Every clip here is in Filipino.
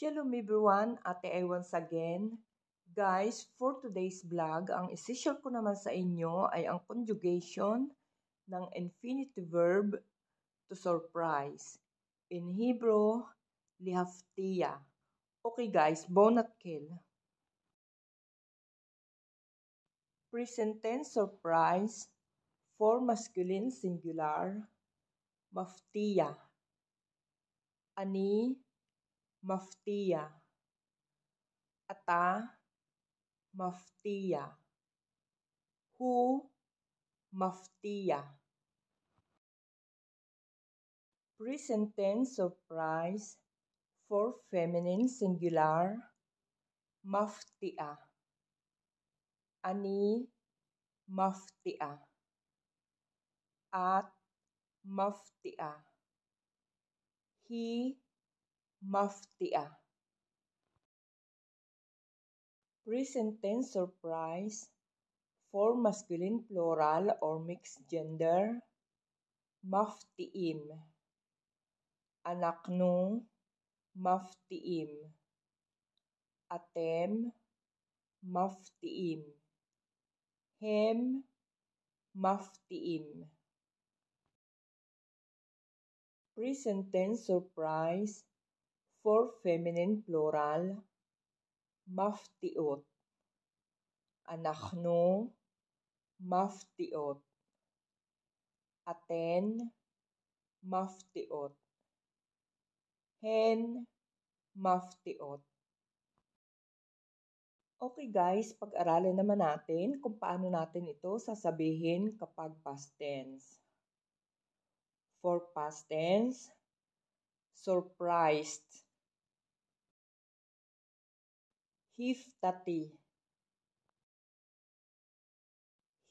Shalom everyone, Ate Ay once again. Guys, for today's vlog, ang isi-share ko naman sa inyo ay ang conjugation ng infinitive verb to surprise. In Hebrew, lihaftiya. Okay guys, bonatkel. Present tense surprise for masculine singular, maftiya. Ani, maftiya. Ata, maftiya. Hu, maftiya. Present tense surprise for feminine singular, maftia. Ani, maftia. At, maftia. He, maftia. Present tense surprise for masculine plural or mixed gender, maftiim. Anaknu, maftiim. Atem, maftiim. Hem, maftiim. Present tense surprise for feminine plural, maftiot. Anaknu, maftiot. Aten, maftiot. Hen, maftiot. Okay guys, pag-aralan naman natin kung paano natin ito sasabihin kapag past tense. For past tense, surprised. Hiftati.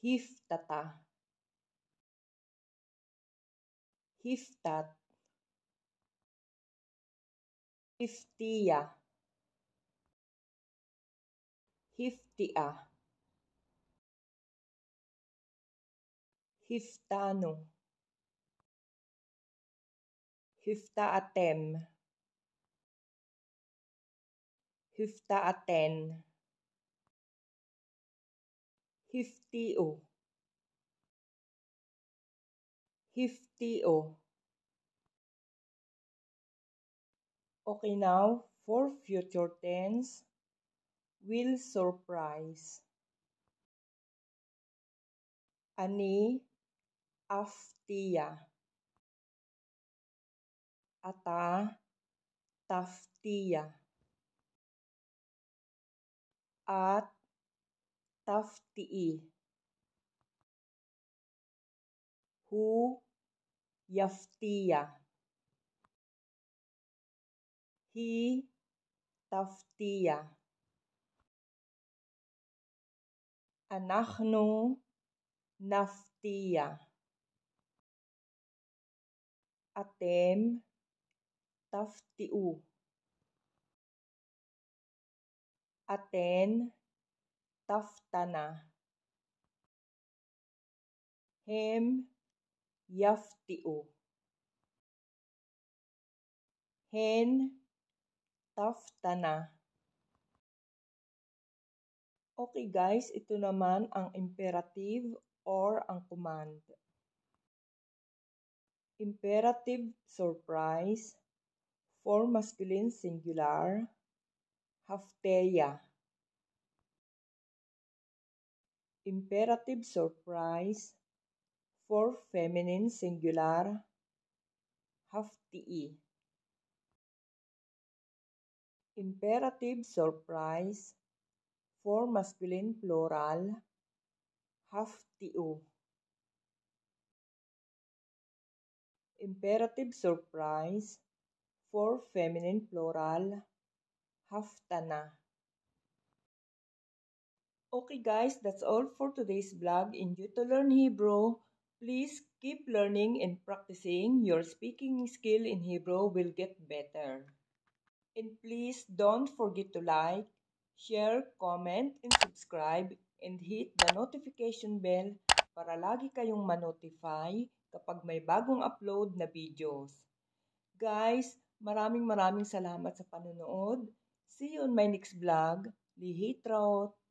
Hiftata. Hiftat. Hiftiya. Hiftia. Hiftano. Hiftaatem. Hiftaaten. Hiftio. Hiftio. Okay now, for future tense, will surprise. Ani, aftiya. Ata, taftiya. At, taftii. Hu, yaftiya. Hi, taftiya. Anaknu, naftiya. Atem, taftiu. Aten, taftana. Hem, yaftiu. Hen, taftana. Okay guys, ito naman ang imperative or ang command. Imperative surprise for masculine singular, hafteya. Imperative surprise for feminine singular, haftii. Imperative surprise for masculine plural, haftiu. Imperative surprise for feminine plural, haftana. Okay guys, that's all for today's vlog. In You to Learn Hebrew, please keep learning and practicing. Your speaking skill in Hebrew will get better. And please don't forget to like, share, comment, and subscribe, and hit the notification bell para lagi kayong ma-notify kapag may bagong upload na videos. Guys, Maraming salamat sa panonood. See you on my next vlog. Lihitraot!